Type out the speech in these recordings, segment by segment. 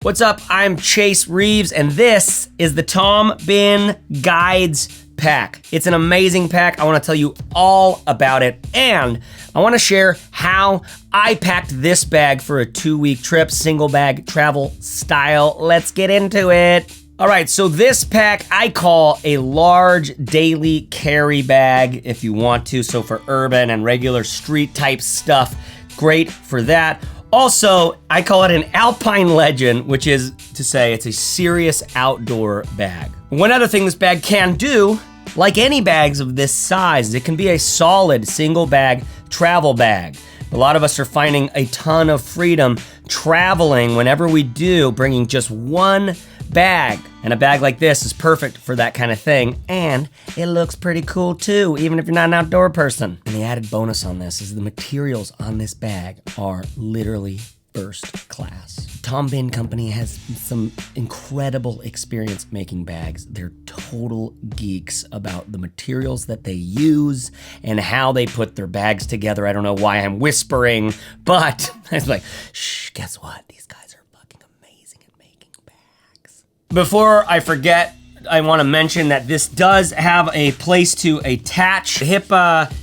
What's up? I'm Chase Reeves, and this is the Tom Bihn Guides pack. It's an amazing pack. I want to tell you all about it, and I want to share how I packed this bag for a 2-week trip, single bag travel style. Let's get into it. All right, so this pack I call a large daily carry bag if you want to. So for urban and regular street type stuff, great for that. Also, I call it an Alpine legend, which is to say it's a serious outdoor bag. One other thing this bag can do, like any bags of this size, it can be a solid single bag travel bag. A lot of us are finding a ton of freedom traveling whenever we do, bringing just one bag. And a bag like this is perfect for that kind of thing. And it looks pretty cool too, even if you're not an outdoor person. And the added bonus on this is the materials on this bag are literally first class. Tom Bihn Company has some incredible experience making bags. They're total geeks about the materials that they use and how they put their bags together. I don't know why I'm whispering, but it's like, shh, guess what? These guys are fucking amazing at making bags. Before I forget, I want to mention that this does have a place to attach hip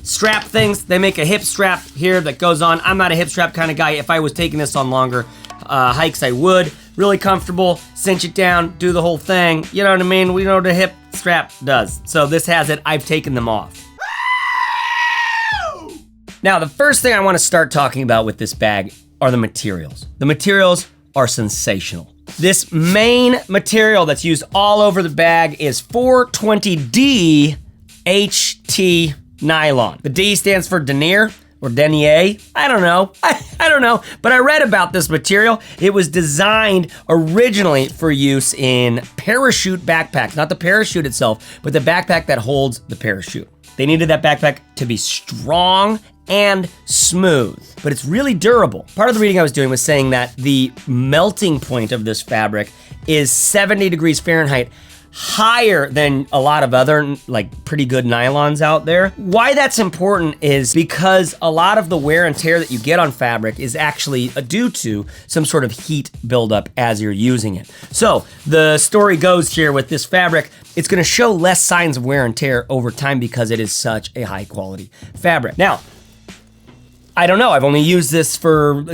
strap things. They make a hip strap here that goes on. I'm not a hip strap kind of guy. If I was taking this on longer hikes, I would. Really comfortable, cinch it down, do the whole thing. You know what I mean? We know what a hip strap does. So this has it. I've taken them off. Now, the first thing I want to start talking about with this bag are the materials. The materials are sensational. This main material that's used all over the bag is 420D HT nylon. The D stands for denier or denier. I don't know. I don't know. But I read about this material. It was designed originally for use in parachute backpacks. Not the parachute itself, but the backpack that holds the parachute. They needed that backpack to be strong and smooth, but it's really durable. Part of the reading I was doing was saying that the melting point of this fabric is 70 degrees Fahrenheit, higher than a lot of other like pretty good nylons out there. Why that's important is because a lot of the wear and tear that you get on fabric is actually due to some sort of heat buildup as you're using it. So the story goes here with this fabric, it's gonna show less signs of wear and tear over time because it is such a high quality fabric. Now, I don't know, I've only used this for,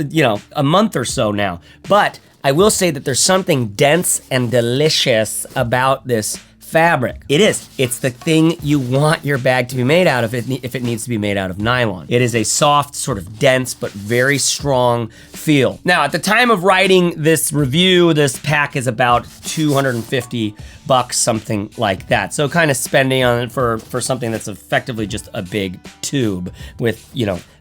a month or so now, but I will say that there's something dense and delicious about this fabric. It is. It's the thing you want your bag to be made out of if it needs to be made out of nylon. It is a soft, sort of dense, but very strong feel. Now, at the time of writing this review, this pack is about $250, something like that. So kind of spending on it for something that's effectively just a big tube with,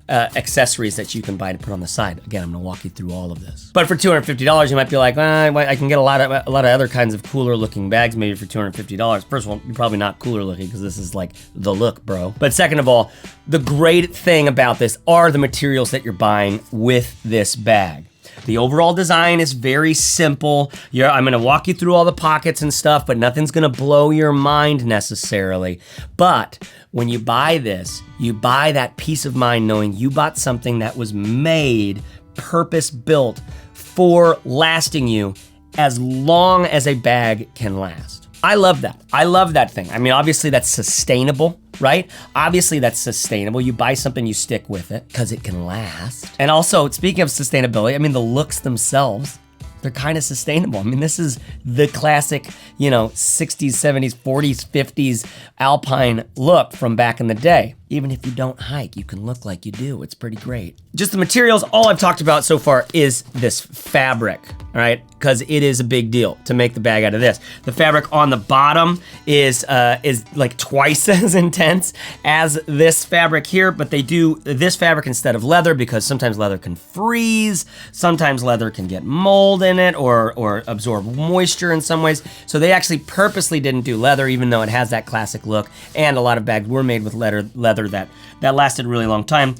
accessories that you can buy to put on the side. Again, I'm gonna walk you through all of this. But for $250, you might be like, I can get a lot of other kinds of cooler looking bags maybe for $250. First of all, you're probably not cooler looking because this is like the look, bro. But second of all, the great thing about this are the materials that you're buying with this bag. The overall design is very simple. I'm gonna walk you through all the pockets and stuff, but nothing's gonna blow your mind necessarily. But when you buy this, you buy that peace of mind knowing you bought something that was made, purpose-built for lasting you as long as a bag can last. I love that. I love that thing. I mean, obviously that's sustainable, right? Obviously that's sustainable. You buy something, you stick with it because it can last. And also, speaking of sustainability, I mean, the looks themselves, they're kind of sustainable. I mean, this is the classic, 60s, 70s, 40s, 50s Alpine look from back in the day. Even if you don't hike, you can look like you do. It's pretty great. Just the materials, all I've talked about so far is this fabric, all right? Because it is a big deal to make the bag out of this. The fabric on the bottom is like twice as intense as this fabric here, but they do this fabric instead of leather because sometimes leather can freeze, sometimes leather can get mold in it or absorb moisture in some ways. So they actually purposely didn't do leather, even though it has that classic look, and a lot of bags were made with leather that lasted a really long time.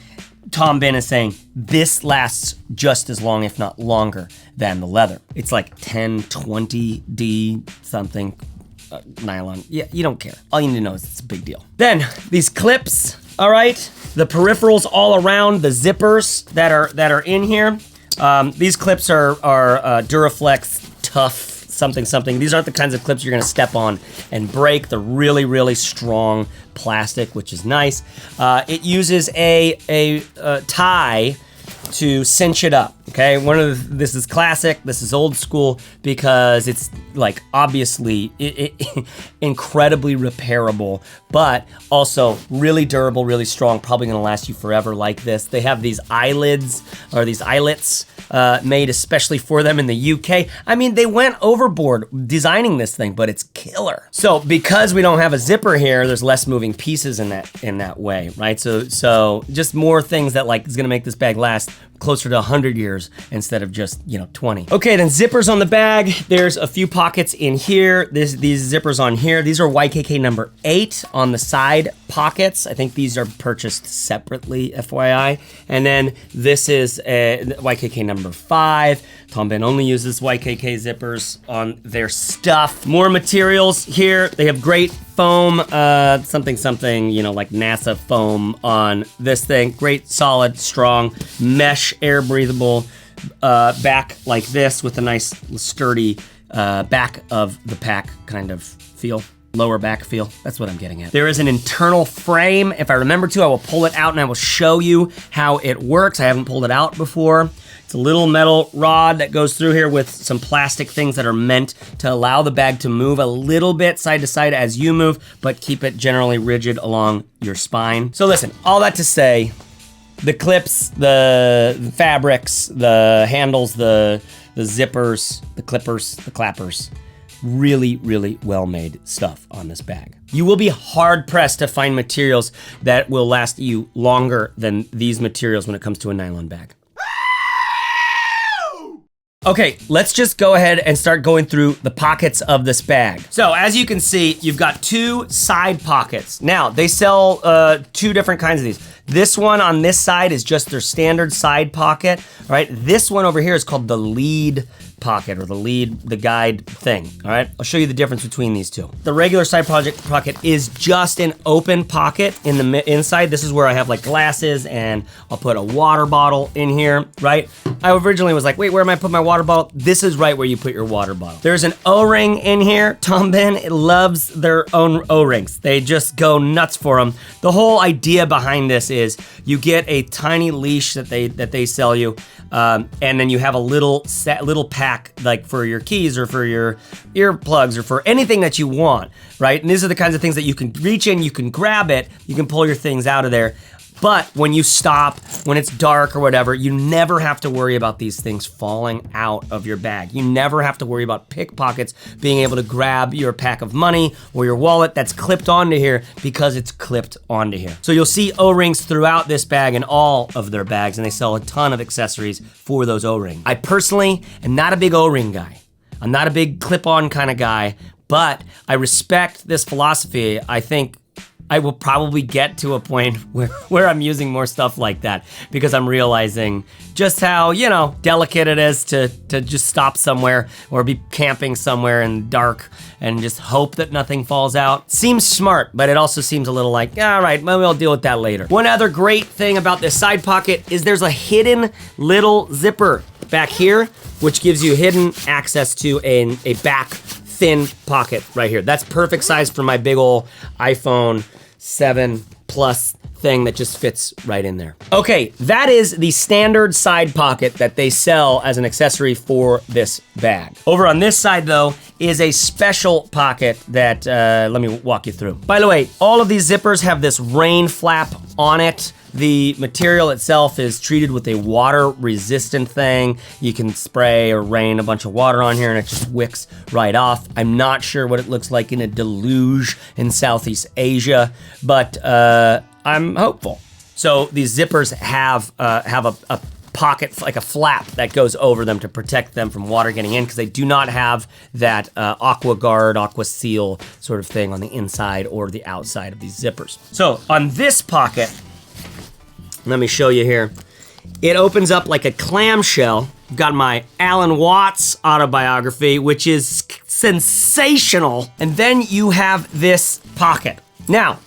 Tom Bihn is saying this lasts just as long, if not longer, than the leather. It's like 1020D something nylon. Yeah, you don't care. All you need to know is it's a big deal. Then these clips, all right, the peripherals all around, the zippers that are in here. These clips are Duraflex tough something something. These aren't the kinds of clips you're gonna step on and break. They're really, really strong plastic, which is nice. It uses a tie to cinch it up, okay? This is classic, this is old school, because it's like obviously incredibly repairable, but also really durable, really strong, probably gonna last you forever like this. They have these eyelids, or these eyelets, made especially for them in the UK. I mean, they went overboard designing this thing, but it's killer. So because we don't have a zipper here, there's less moving pieces in that way, right? So just more things that like is gonna make this bag last closer to 100 years instead of just, 20. Okay, then zippers on the bag. There's a few pockets in here. These zippers on here. These are YKK number 8 on the side pockets. I think these are purchased separately, FYI. And then this is YKK number 5. Tom Bihn only uses YKK zippers on their stuff. More materials here. They have great foam, something, like NASA foam on this thing. Great, solid, strong, mesh, air breathable back like this with a nice sturdy back of the pack kind of feel. Lower back feel, that's what I'm getting at. There is an internal frame. If I remember to, I will pull it out and I will show you how it works. I haven't pulled it out before. It's a little metal rod that goes through here with some plastic things that are meant to allow the bag to move a little bit side to side as you move, but keep it generally rigid along your spine. So listen, all that to say, the clips, the fabrics, the handles, the zippers, the clippers, the clappers, really, really well-made stuff on this bag. You will be hard-pressed to find materials that will last you longer than these materials when it comes to a nylon bag. Okay, let's just go ahead and start going through the pockets of this bag. So as you can see, you've got 2 side pockets. Now, they sell 2 different kinds of these. This one on this side is just their standard side pocket, right? This one over here is called the lead pocket, or the guide thing, all right? I'll show you the difference between these two. The regular side pocket is just an open pocket in the inside. This is where I have like glasses, and I'll put a water bottle in here, right? I originally was like, wait, where am I putting my water bottle? This is right where you put your water bottle. There's an O-ring in here. Tom Bihn loves their own O-rings. They just go nuts for them. The whole idea behind this is you get a tiny leash that they sell you, and then you have a little pack like for your keys or for your earplugs or for anything that you want, right? And these are the kinds of things that you can reach in, you can grab it, you can pull your things out of there. But when you stop, when it's dark or whatever, you never have to worry about these things falling out of your bag. You never have to worry about pickpockets being able to grab your pack of money or your wallet that's clipped onto here, because it's clipped onto here. So you'll see O-rings throughout this bag and all of their bags, and they sell a ton of accessories for those O-rings. I personally am not a big O-ring guy. I'm not a big clip-on kind of guy, but I respect this philosophy. I think I will probably get to a point where I'm using more stuff like that, because I'm realizing just how, delicate it is to just stop somewhere or be camping somewhere in the dark and just hope that nothing falls out. Seems smart, but it also seems a little like, all right, maybe I'll deal with that later. One other great thing about this side pocket is there's a hidden little zipper back here, which gives you hidden access to a back thin pocket right here. That's perfect size for my big ol' iPhone 7 Plus thing that just fits right in there. Okay, that is the standard side pocket that they sell as an accessory for this bag. Over on this side though, is a special pocket that, let me walk you through. By the way, all of these zippers have this rain flap on it. The material itself is treated with a water-resistant thing. You can spray or rain a bunch of water on here and it just wicks right off. I'm not sure what it looks like in a deluge in Southeast Asia, but I'm hopeful. So these zippers have a pocket, like a flap that goes over them to protect them from water getting in, because they do not have that aqua guard, aqua seal sort of thing on the inside or the outside of these zippers. So on this pocket, let me show you here. It opens up like a clamshell. I've got my Alan Watts autobiography, which is sensational. And then you have this pocket. Now,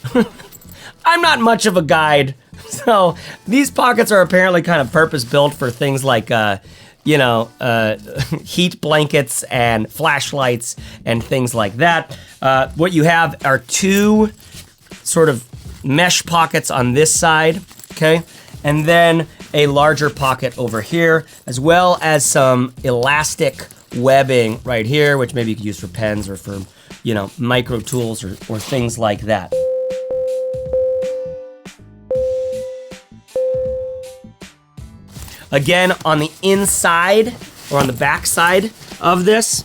I'm not much of a guide, so these pockets are apparently kind of purpose-built for things like you know, heat blankets and flashlights and things like that. What you have are two sort of mesh pockets on this side, okay? And then a larger pocket over here, as well as some elastic webbing right here, which maybe you could use for pens or for, you know, micro tools or things like that. Again, on the inside or on the back side of this,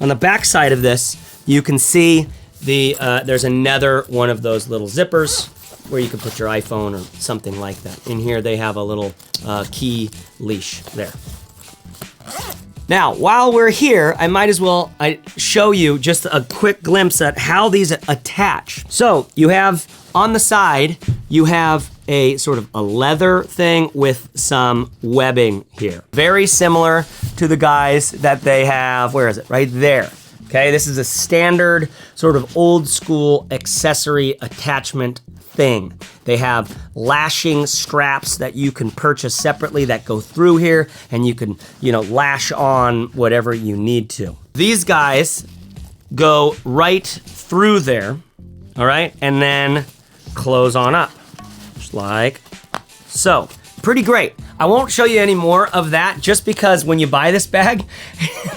on the back side of this, you can see there's another one of those little zippers where you can put your iPhone or something like that. In here, they have a little key leash there. Now, while we're here, I might as well show you just a quick glimpse at how these attach. So you have on the side, you have a sort of a leather thing with some webbing here. Very similar to the guys that they have, where is it? Right there. Okay, this is a standard sort of old school accessory attachment thing. They have lashing straps that you can purchase separately that go through here, and you can, you know, lash on whatever you need to. These guys go right through there, all right, and then close on up, just like so. Pretty great. I won't show you any more of that just because when you buy this bag,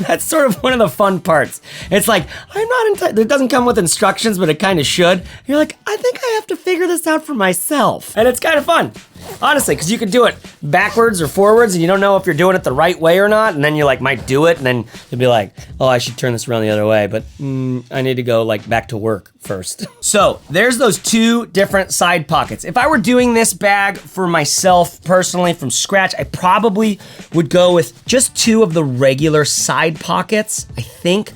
that's sort of one of the fun parts. It's like, it doesn't come with instructions, but it kind of should. You're like, I think I have to figure this out for myself. And it's kind of fun, honestly, because you can do it backwards or forwards and you don't know if you're doing it the right way or not. And then you like might do it and then you'll be like, oh, I should turn this around the other way, but I need to go like back to work first. So there's those two different side pockets. If I were doing this bag for myself personally from scratch, I probably would go with just two of the regular side pockets. I think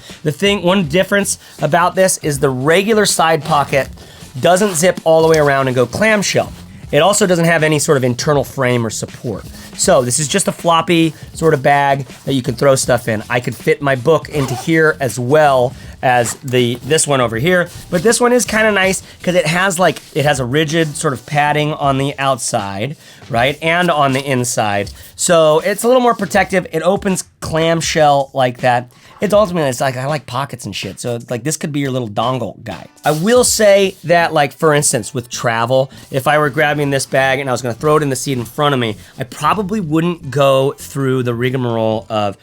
one difference about this is the regular side pocket doesn't zip all the way around and go clamshell. It also doesn't have any sort of internal frame or support. So this is just a floppy sort of bag that you can throw stuff in. I could fit my book into here as well as this one over here, but this one is kind of nice because it has a rigid sort of padding on the outside, right, and on the inside. So it's a little more protective. It opens clamshell like that. It's ultimately, it's like, I like pockets and shit. So like this could be your little dongle guy. I will say that, like, for instance, with travel, if I were grabbing this bag and I was gonna throw it in the seat in front of me, I probably wouldn't go through the rigmarole of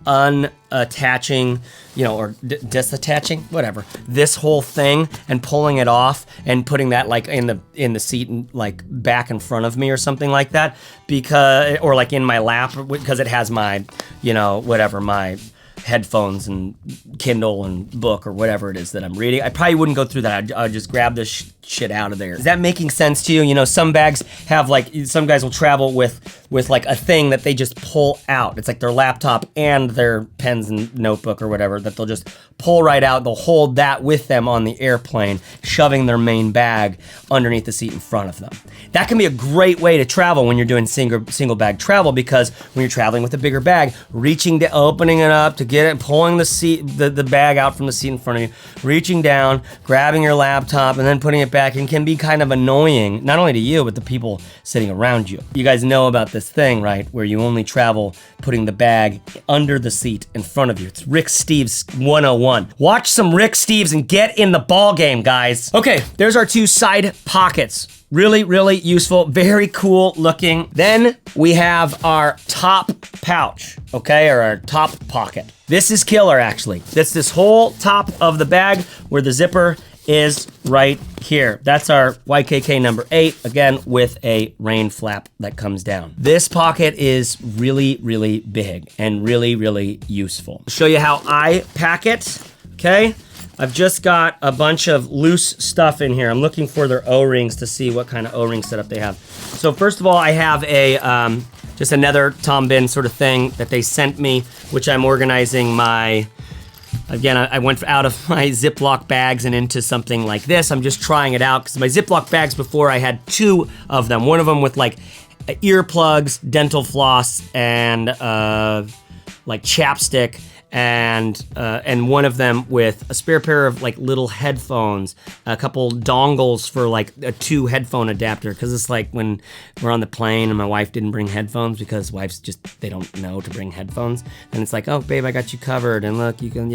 unattaching, you know, or disattaching, whatever, this whole thing and pulling it off and putting that like in the seat and like back in front of me or something like that, because, or like in my lap, because it has my, you know, whatever, my headphones and Kindle and book or whatever it is that I'm reading. I probably wouldn't go through that. I'd just grab this shit out of there. Is that making sense to you? You know, some bags have like, some guys will travel with like a thing that they just pull out. It's like their laptop and their pens and notebook or whatever that they'll just pull right out. They'll hold that with them on the airplane, shoving their main bag underneath the seat in front of them. That can be a great way to travel when you're doing single bag travel, because when you're traveling with a bigger bag, reaching to opening it up to get it, pulling the bag out from the seat in front of you, reaching down, grabbing your laptop, and then putting it back in can be kind of annoying, not only to you, but the people sitting around you. You guys know about this thing, right? Where you only travel putting the bag under the seat in front of you. It's Rick Steves 101. Watch some Rick Steves and get in the ball game, guys. Okay, there's our two side pockets. Really, really useful, very cool looking. Then we have our top pouch, okay, or our top pocket. This is killer, actually. That's this whole top of the bag where the zipper is right here. That's our YKK number 8, again, with a rain flap that comes down. This pocket is really, really big and really, really useful. I'll show you how I pack it, okay? I've just got a bunch of loose stuff in here. I'm looking for their O-rings to see what kind of O-ring setup they have. So first of all, I have a just another Tom Bihn sort of thing that they sent me, which I'm organizing my, again, I went out of my Ziploc bags and into something like this. I'm just trying it out because my Ziploc bags before, I had 2 of them. One of them with like earplugs, dental floss, and like chapstick. and one of them with a spare pair of like little headphones, a couple dongles for like a 2 headphone adapter, because it's like when we're on the plane and my wife didn't bring headphones because wives just, they don't know to bring headphones, and it's like, oh babe, I got you covered, and look, you can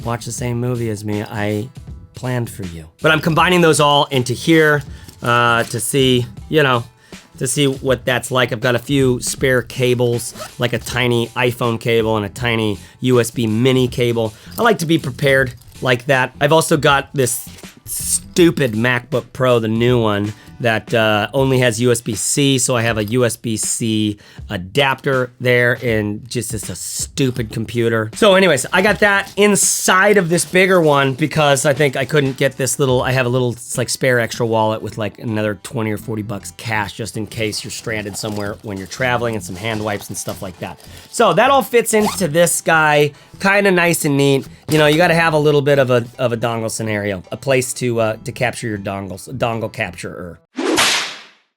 watch the same movie as me. I planned for you. But I'm combining those all into here to see, to see what that's like. I've got a few spare cables, like a tiny iPhone cable and a tiny USB mini cable. I like to be prepared like that. I've also got this stupid MacBook Pro, the new one, that only has USB-C, so I have a USB-C adapter there, and just it's a stupid computer. So anyways, I got that inside of this bigger one because I think I couldn't get this little, I have a little like spare extra wallet with like another 20 or 40 bucks cash just in case you're stranded somewhere when you're traveling, and some hand wipes and stuff like that. So that all fits into this guy, kind of nice and neat. You gotta have a little bit of a dongle scenario, a place to capture your dongles, a dongle capturer.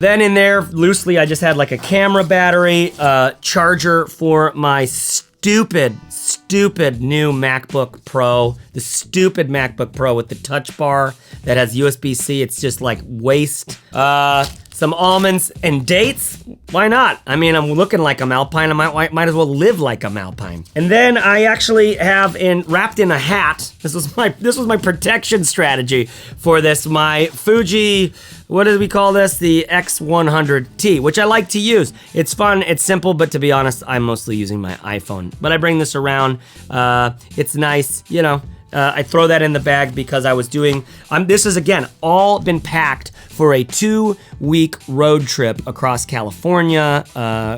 Then in there, loosely, I just had like a camera battery, charger for my stupid new MacBook Pro, the stupid MacBook Pro with the touch bar that has USB-C. It's just like waste. Some almonds and dates. Why not? I mean, I'm looking like I'm Alpine. I might as well live like I'm Alpine. And then I actually have wrapped in a hat. This was my protection strategy for this. My Fuji, what do we call this? The X100T, which I like to use. It's fun, it's simple, but to be honest, I'm mostly using my iPhone. But I bring this around. It's nice, I throw that in the bag because I was doing, this is again, all been packed for a 2-week road trip across California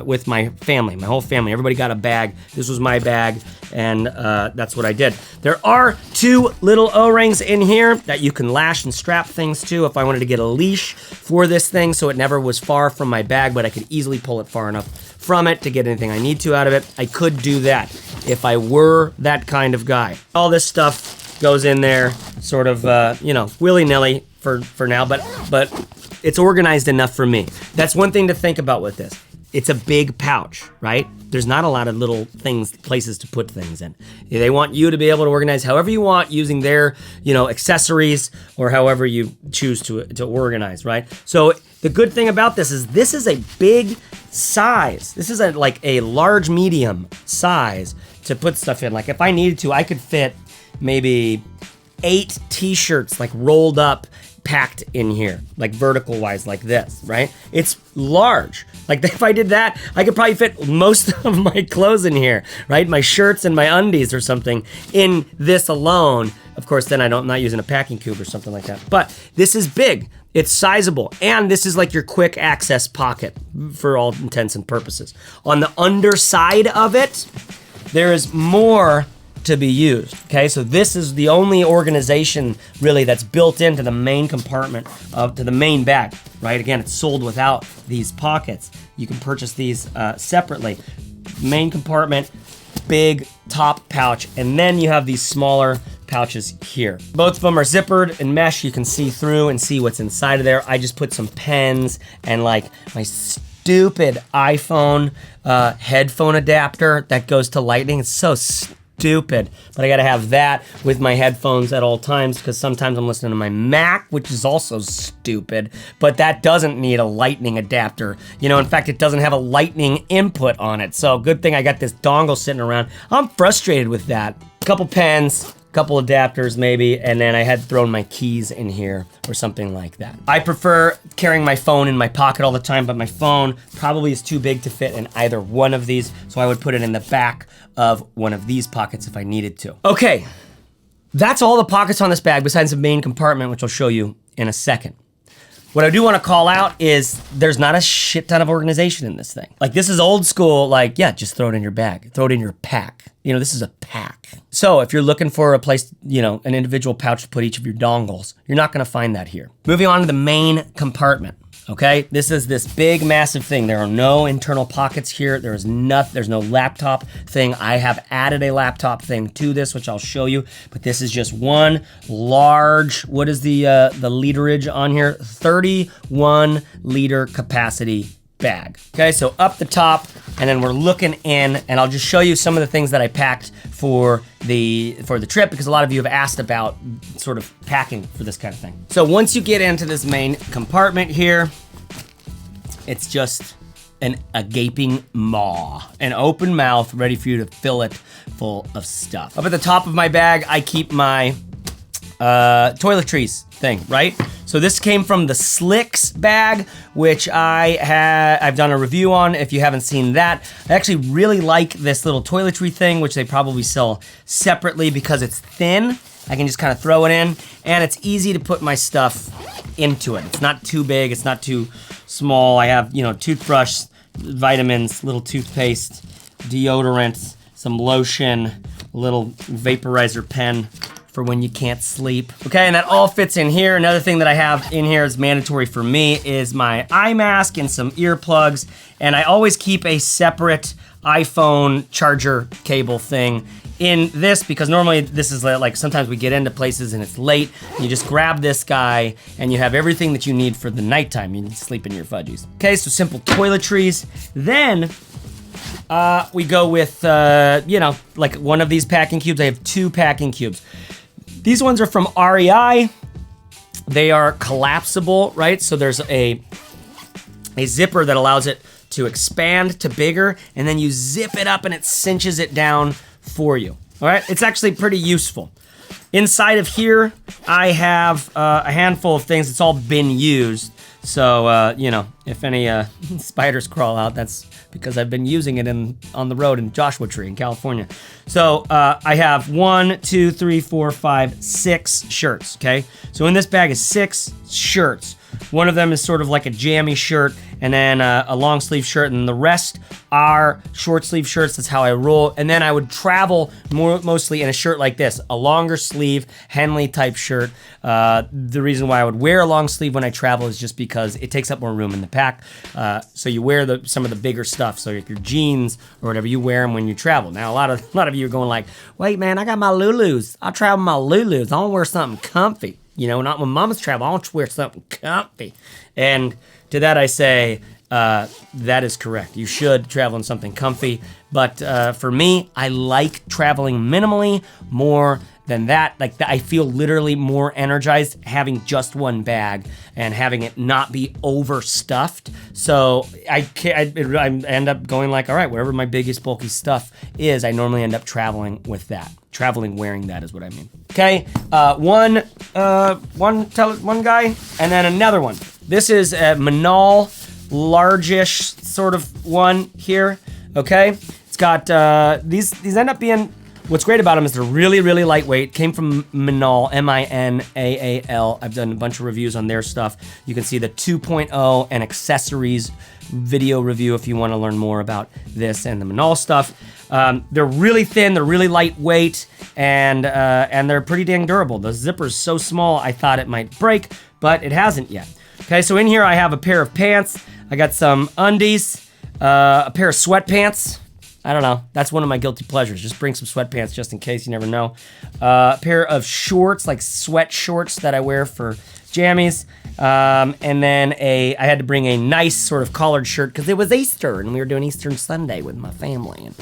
with my family, my whole family. Everybody got a bag. This was my bag, and that's what I did. There are 2 little O-rings in here that you can lash and strap things to if I wanted to get a leash for this thing so it never was far from my bag, but I could easily pull it far enough from it to get anything I need to out of it. I could do that if I were that kind of guy. All this stuff goes in there sort of, willy-nilly for now, but it's organized enough for me. That's one thing to think about with this. It's a big pouch, right? There's not a lot of little places to put things in. They want you to be able to organize however you want using their, accessories or however you choose to organize, right? So the good thing about this is a big size. This is like a large medium size to put stuff in. Like if I needed to, I could fit maybe 8 t-shirts like rolled up, packed in here, like vertical wise like this, right? It's large. Like if I did that, I could probably fit most of my clothes in here, right? My shirts and my undies or something in this alone. Of course, then I'm not using a packing cube or something like that. But this is big. It's sizable, and this is like your quick access pocket for all intents and purposes. On the underside of it, there is more to be used, okay? So this is the only organization really that's built into the main compartment to the main bag, right? Again, it's sold without these pockets. You can purchase these separately. Main compartment, big top pouch, and then you have these smaller pouches here. Both of them are zippered and mesh. You can see through and see what's inside of there. I just put some pens and like my stupid iPhone headphone adapter that goes to lightning. It's so stupid, but I gotta have that with my headphones at all times because sometimes I'm listening to my Mac, which is also stupid, but that doesn't need a lightning adapter. In fact, it doesn't have a lightning input on it. So good thing I got this dongle sitting around. I'm frustrated with that. A couple pens, couple adapters maybe, and then I had thrown my keys in here or something like that. I prefer carrying my phone in my pocket all the time, but my phone probably is too big to fit in either one of these, so I would put it in the back of one of these pockets if I needed to. Okay, that's all the pockets on this bag besides the main compartment, which I'll show you in a second. What I do want to call out is there's not a shit ton of organization in this thing. Like this is old school, like, yeah, just throw it in your bag, throw it in your pack. This is a pack. So if you're looking for a place, an individual pouch to put each of your dongles, you're not gonna find that here. Moving on to the main compartment, okay? This is this big, massive thing. There are no internal pockets here. There's no laptop thing. I have added a laptop thing to this, which I'll show you, but this is just one large, what is the literage on here? 31 liter capacity bag. Okay, so up the top, and then we're looking in, and I'll just show you some of the things that I packed for the trip, because a lot of you have asked about sort of packing for this kind of thing. So once you get into this main compartment here, it's just a gaping maw, an open mouth ready for you to fill it full of stuff. Up at the top of my bag, I keep my toiletries thing, right? So this came from the Slicks bag, which I've done a review on. If you haven't seen that, I actually really like this little toiletry thing, which they probably sell separately because it's thin. I can just kind of throw it in, and it's easy to put my stuff into it. It's not too big, it's not too small. I have, toothbrush, vitamins, little toothpaste, deodorant, some lotion, a little vaporizer pen for when you can't sleep. Okay, and that all fits in here. Another thing that I have in here is mandatory for me is my eye mask and some earplugs, and I always keep a separate iPhone charger cable thing in this, because normally this is like sometimes we get into places and it's late. You just grab this guy and you have everything that you need for the nighttime. You need to sleep in your fudgies. Okay, so simple toiletries. Then we go with, like one of these packing cubes. I have 2 packing cubes. These ones are from REI. They are collapsible, right? So there's a zipper that allows it to expand to bigger, and then you zip it up and it cinches it down for you. All right, it's actually pretty useful. Inside of here, I have a handful of things. It's all been used. So, if any spiders crawl out, that's because I've been using it on the road in Joshua Tree in California. So I have 1, 2, 3, 4, 5, 6 shirts, okay? So in this bag is 6 shirts. One of them is sort of like a jammy shirt, and then a long sleeve shirt, and the rest are short sleeve shirts. That's how I roll. And then I would travel mostly in a shirt like this, a longer sleeve Henley type shirt. The reason why I would wear a long sleeve when I travel is just because it takes up more room in the pack. So you wear some of the bigger stuff. So if your jeans or whatever, you wear them when you travel. Now a lot of you are going like, wait man, I got my Lulus. I travel with my Lulus. I want to wear something comfy. Not when mama's travel. I want to wear something comfy. And to that I say, that is correct. You should travel in something comfy. But for me, I like traveling minimally more than that. Like I feel literally more energized having just one bag and having it not be overstuffed. So I end up going like, all right, whatever my biggest bulky stuff is, I normally end up traveling with that. Traveling wearing that is what I mean. Okay, one guy, and then another one. This is a Manal largish sort of one here. Okay, it's got these end up being. What's great about them is they're really, really lightweight. Came from Manal, M-I-N-A-A-L. I've done a bunch of reviews on their stuff. You can see the 2.0 and accessories video review if you want to learn more about this and the Manal stuff. They're really thin, they're really lightweight, and they're pretty dang durable. The zipper's so small, I thought it might break, but it hasn't yet. Okay, so in here I have a pair of pants. I got some undies, a pair of sweatpants. I don't know. That's one of my guilty pleasures. Just bring some sweatpants just in case, you never know. A pair of shorts, like sweat shorts that I wear for jammies. And then I had to bring a nice sort of collared shirt because it was Easter and we were doing Easter Sunday with my family. And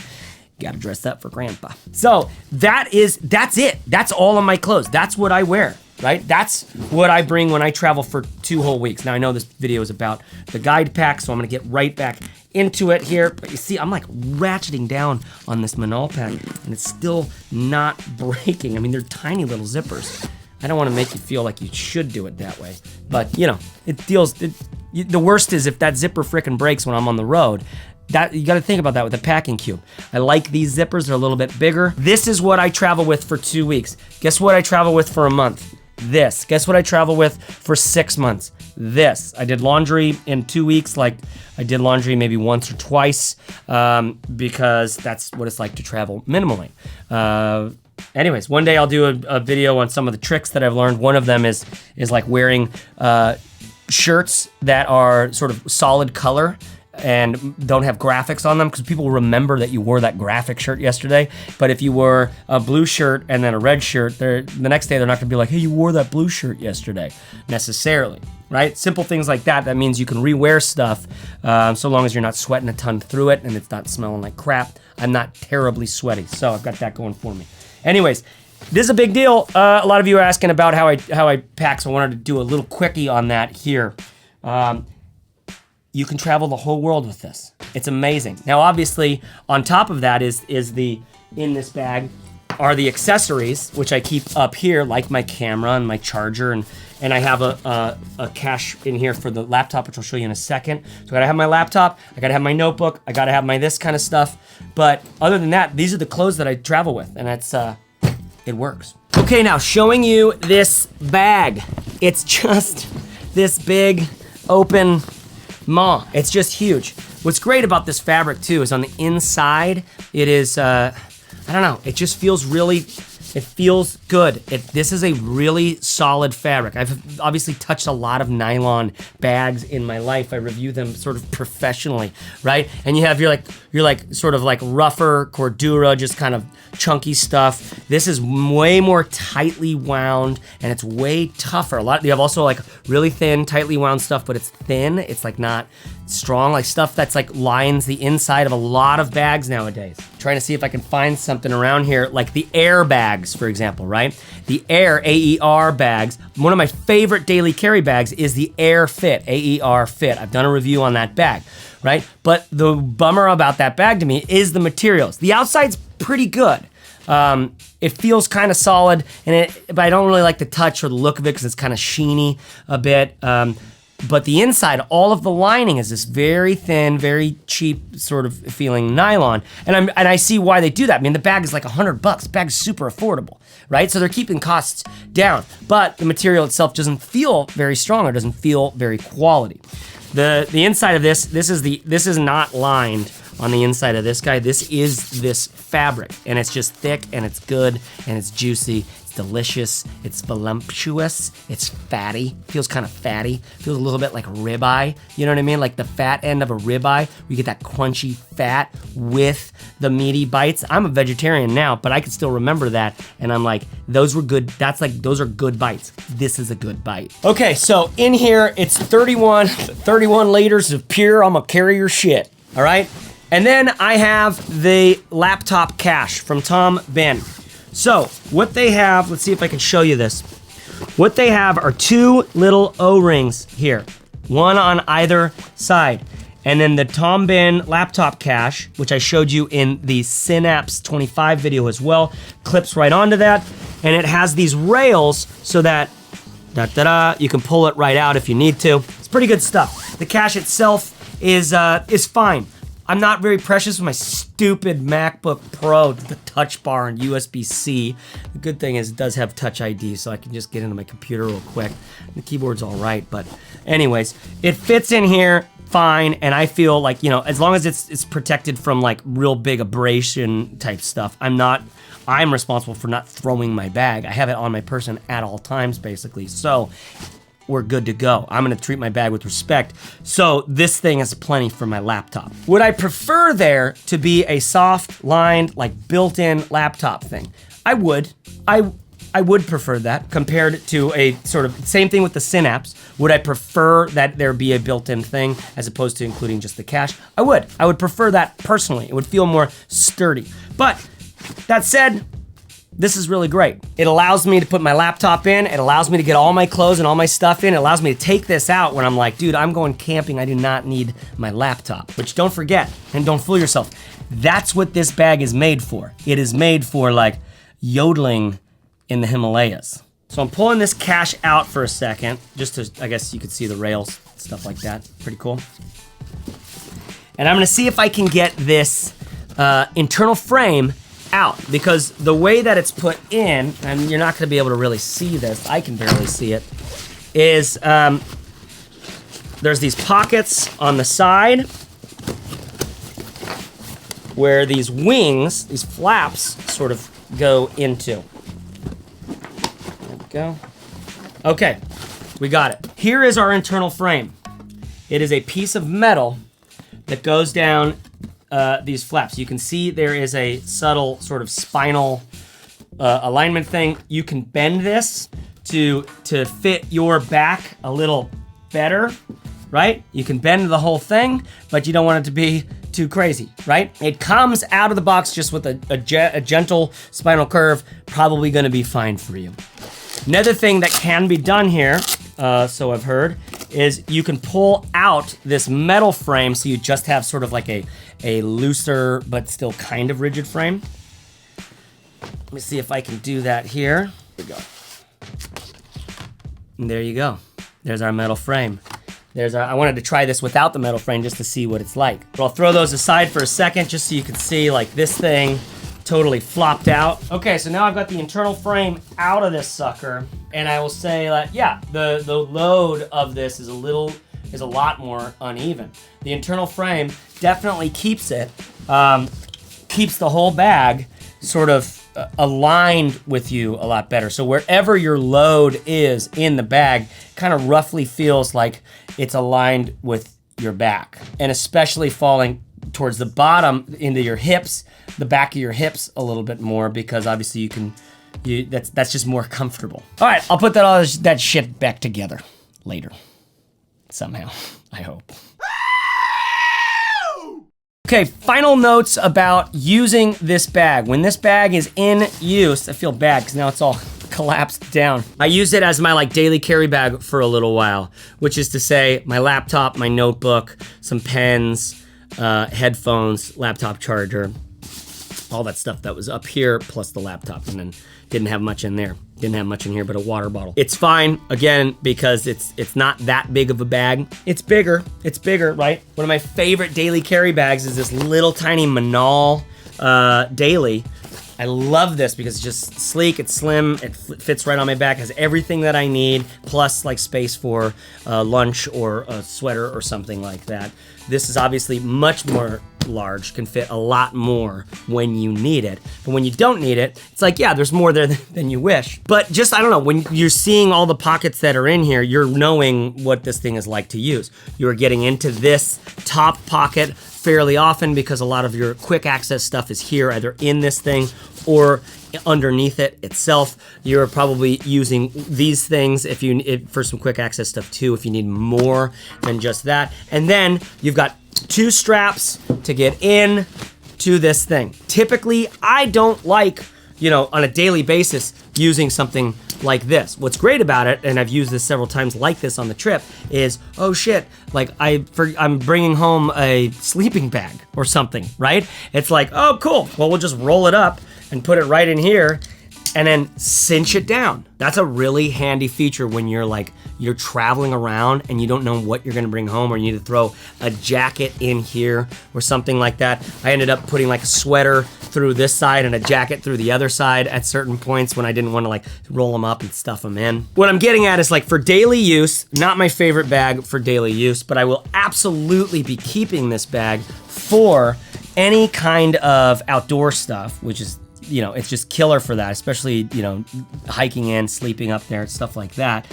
got to dress up for Grandpa. So that's it. That's all of my clothes. That's what I wear, right? That's what I bring when I travel for 2 whole weeks. Now I know this video is about the guide pack, so I'm gonna get right back into it here. But you see, I'm like ratcheting down on this Manal pack and it's still not breaking. I mean, they're tiny little zippers. I don't wanna make you feel like you should do it that way. But the worst is if that zipper frickin' breaks when I'm on the road. That you gotta think about that with the packing cube. I like these zippers, they're a little bit bigger. This is what I travel with for 2 weeks. Guess what I travel with for a month? This. Guess what I travel with for 6 months? This. I did laundry in 2 weeks, like I did laundry maybe once or twice, because that's what it's like to travel minimally. Anyways, one day I'll do a video on some of the tricks that I've learned. One of them is like wearing shirts that are sort of solid color and don't have graphics on them, because people remember that you wore that graphic shirt yesterday. But if you wore a blue shirt and then a red shirt, the next day they're not gonna be like, hey, you wore that blue shirt yesterday, necessarily. right? Simple things like that. That means you can rewear stuff so long as you're not sweating a ton through it and it's not smelling like crap. I'm not terribly sweaty, so I've got that going for me. Anyways, this is a big deal. A lot of you are asking about how I pack, so I wanted to do a little quickie on that here. You can travel the whole world with this. It's amazing. Now, obviously, on top of that is in this bag are the accessories, which I keep up here, like my camera and my charger, and I have a cache in here for the laptop, which I'll show you in a second. So I gotta have my laptop, I gotta have my notebook, I gotta have my this kind of stuff. But other than that, these are the clothes that I travel with, and it's it works. Okay, now showing you this bag. It's just this big open maw. It's just huge. What's great about this fabric too is on the inside, it is, I don't know, it just feels really, it feels good. This is a really solid fabric. I've obviously touched a lot of nylon bags in my life. I review them sort of professionally, right? And you have your sort of like rougher Cordura, just kind of chunky stuff. This is way more tightly wound and it's way tougher. You have also like really thin, tightly wound stuff, but it's thin. It's like not strong, like stuff that's like lines the inside of a lot of bags nowadays. Trying to see if I can find something around here, like the Air bags, for example, right? The Air, AER bags. One of my favorite daily carry bags is the Air Fit, AER Fit. I've done a review on that bag, right? But the bummer about that bag to me is the materials. The outside's pretty good. It feels kind of solid, but I don't really like the touch or the look of it because it's kind of sheeny a bit. But the inside, all of the lining is this very thin, very cheap sort of feeling nylon. And I see why they do that. I mean, the bag is like $100. The bag's super affordable, right? So they're keeping costs down, but the material itself doesn't feel very strong or doesn't feel very quality. The inside of this is not lined on the inside of this guy. This is this fabric, and it's just thick, and it's good, and it's juicy. It's delicious, it's voluptuous, it's fatty, feels kind of fatty, feels a little bit like ribeye, you know what I mean? Like the fat end of a ribeye, you get that crunchy fat with the meaty bites. I'm a vegetarian now, but I can still remember that, and I'm like, those were good, those are good bites. This is a good bite. Okay, so in here, it's 31 liters of pure, I'm gonna carry your shit, all right? And then I have the laptop cache from Tom Bihn. So what they have, let's see if I can show you this. What they have are two little O-rings here, one on either side. And then the Tom Bihn laptop cache, which I showed you in the Synapse 25 video as well, clips right onto that. And it has these rails so that, you can pull it right out if you need to. It's pretty good stuff. The cache itself is fine. I'm not very precious with my stupid MacBook Pro, the touch bar and USB-C. The good thing is it does have Touch ID, so I can just get into my computer real quick. The keyboard's all right, but anyways, it fits in here fine, and I feel like, you know, as long as it's protected from like real big abrasion type stuff, I'm responsible for not throwing my bag. I have it on my person at all times, basically, so we're good to go. I'm gonna treat my bag with respect. So this thing is plenty for my laptop. Would I prefer there to be a soft lined, like built-in laptop thing? I would. I would prefer that compared to a sort of, same thing with the Synapse. Would I prefer that there be a built-in thing as opposed to including just the cache? I would. I would prefer that personally. It would feel more sturdy. But that said, this is really great. It allows me to put my laptop in. It allows me to get all my clothes and all my stuff in. It allows me to take this out when I'm like, dude, I'm going camping. I do not need my laptop. Which, don't forget, and don't fool yourself, that's what this bag is made for. It is made for like yodeling in the Himalayas. So I'm pulling this cache out for a second, just to, I guess you could see the rails, stuff like that. Pretty cool. And I'm gonna see if I can get this internal frame out, because the way that it's put in, and you're not gonna be able to really see this, I can barely see it, is there's these pockets on the side where these wings, these flaps, sort of go into. There we go. Okay, we got it. Here is our internal frame. It is a piece of metal that goes down these flaps. You can see there is a subtle sort of spinal alignment thing. You can bend this to fit your back a little better, right? You can bend the whole thing, but you don't want it to be too crazy, right? It comes out of the box just with a gentle spinal curve, probably gonna be fine for you. Another thing that can be done here, so I've heard, is you can pull out this metal frame so you just have sort of like a looser but still kind of rigid frame. Let me see if I can do that here. There we go. And there you go. There's our metal frame. I wanted to try this without the metal frame just to see what it's like. But I'll throw those aside for a second just so you can see like this thing totally flopped out. Okay, so now I've got the internal frame out of this sucker, and I will say that, yeah, the load of this is a lot more uneven. The internal frame definitely keeps it, keeps the whole bag sort of aligned with you a lot better. So wherever your load is in the bag, kind of roughly feels like it's aligned with your back, and especially falling towards the bottom into your hips, the back of your hips a little bit more, because obviously that's just more comfortable. All right, I'll put all that shit back together later, somehow, I hope. Okay, final notes about using this bag. When this bag is in use, I feel bad because now it's all collapsed down. I use it as my like daily carry bag for a little while, which is to say my laptop, my notebook, some pens, headphones, laptop charger, all that stuff that was up here, plus the laptop, and then didn't have much in there. Didn't have much in here but a water bottle. It's fine, again, because it's not that big of a bag. It's bigger, right? One of my favorite daily carry bags is this little tiny Manal Daily. I love this because it's just sleek, it's slim, it fits right on my back, has everything that I need, plus like space for lunch or a sweater or something like that. This is obviously much more large, can fit a lot more when you need it. But when you don't need it, it's like, yeah, there's more there than you wish. But just, I don't know, when you're seeing all the pockets that are in here, you're knowing what this thing is like to use. You're getting into this top pocket fairly often because a lot of your quick access stuff is here, either in this thing or underneath it itself. You're probably using these things for some quick access stuff too, if you need more than just that. And then you've got 2 straps to get in to this thing. Typically, I don't like, on a daily basis, using something like this. What's great about it, and I've used this several times like this on the trip, is, oh shit, like I'm bringing home a sleeping bag or something, right? It's like, oh cool, well we'll just roll it up and put it right in here and then cinch it down. That's a really handy feature when you're traveling around and you don't know what you're gonna bring home, or you need to throw a jacket in here or something like that. I ended up putting like a sweater through this side and a jacket through the other side at certain points when I didn't wanna like roll them up and stuff them in. What I'm getting at is like for daily use, not my favorite bag for daily use, but I will absolutely be keeping this bag for any kind of outdoor stuff, which is, it's just killer for that, especially, hiking in, sleeping up there, stuff like that.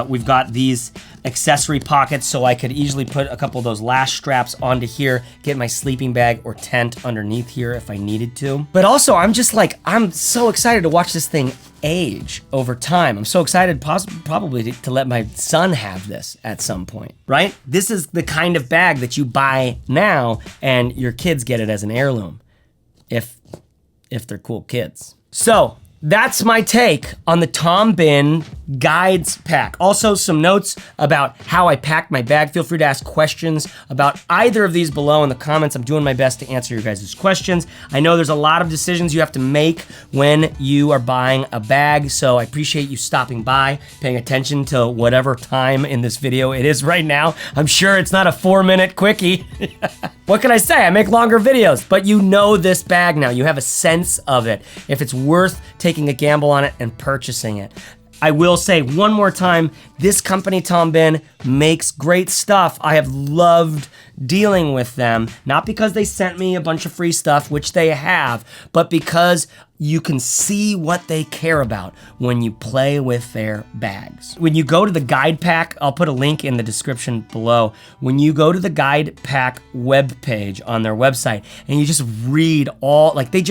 We've got these accessory pockets, so I could easily put a couple of those lash straps onto here, get my sleeping bag or tent underneath here if I needed to. But also, I'm so excited to watch this thing age over time. I'm so excited probably to let my son have this at some point, right? This is the kind of bag that you buy now and your kids get it as an heirloom, if they're cool kids. So that's my take on the Tom Bihn Guides pack. Also, some notes about how I packed my bag. Feel free to ask questions about either of these below in the comments. I'm doing my best to answer your guys' questions. I know there's a lot of decisions you have to make when you are buying a bag, so I appreciate you stopping by, paying attention to whatever time in this video it is right now. I'm sure it's not a 4-minute quickie. What can I say? I make longer videos, but you know this bag now. You have a sense of it, if it's worth taking a gamble on it and purchasing it. I will say one more time, this company, Tom Bihn, makes great stuff. I have loved dealing with them, not because they sent me a bunch of free stuff, which they have, but because you can see what they care about when you play with their bags. When you go to the guide pack, I'll put a link in the description below. When you go to the guide pack webpage on their website and you just read all, they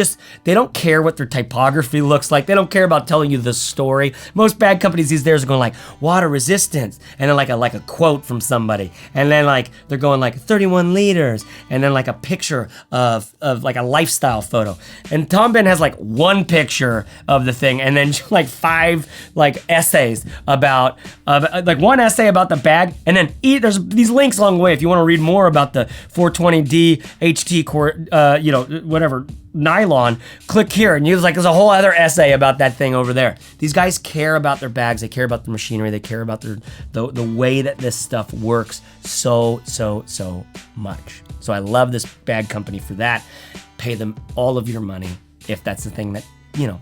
don't care what their typography looks like. They don't care about telling you the story. Most bag companies these days are going like water resistance and then like a quote from somebody, and then like they're going like 31 liters, and then like a picture of like a lifestyle photo. And Tom Bihn has like one picture of the thing, and then like 5 like essays about like one essay about the bag, and then there's these links along the way if you want to read more about the 420D HT core, whatever nylon. Click here, and there's a whole other essay about that thing over there. These guys care about their bags, they care about the machinery, they care about the way that this stuff works so much. So I love this bag company for that. Pay them all of your money if that's the thing that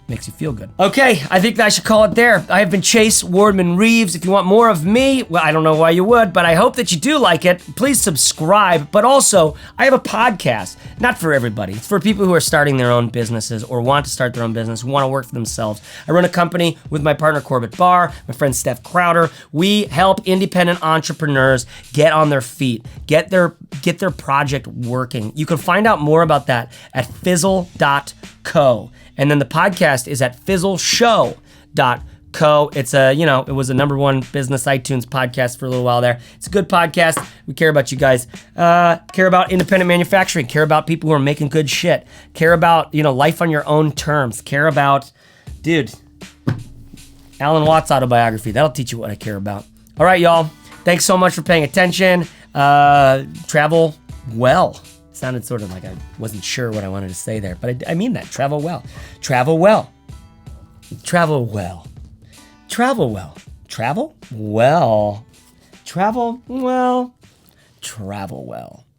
makes you feel good. Okay, I think that I should call it there. I have been Chase Wardman Reeves. If you want more of me, well, I don't know why you would, but I hope that you do like it. Please subscribe. But also, I have a podcast. Not for everybody. It's for people who are starting their own businesses or want to start their own business, who want to work for themselves. I run a company with my partner Corbett Barr, my friend Steph Crowder. We help independent entrepreneurs get on their feet, get their project working. You can find out more about that at fizzle.co. And then the podcast is at fizzleshow.co. It's it was a #1 business iTunes podcast for a little while there. It's a good podcast. We care about you guys. Care about independent manufacturing. Care about people who are making good shit. Care about, life on your own terms. Care about, Alan Watts autobiography. That'll teach you what I care about. All right, y'all. Thanks so much for paying attention. Travel well. Sounded sort of like I wasn't sure what I wanted to say there, but I mean that. Travel well. Travel well. Travel well. Travel well. Travel well. Travel well. Travel well.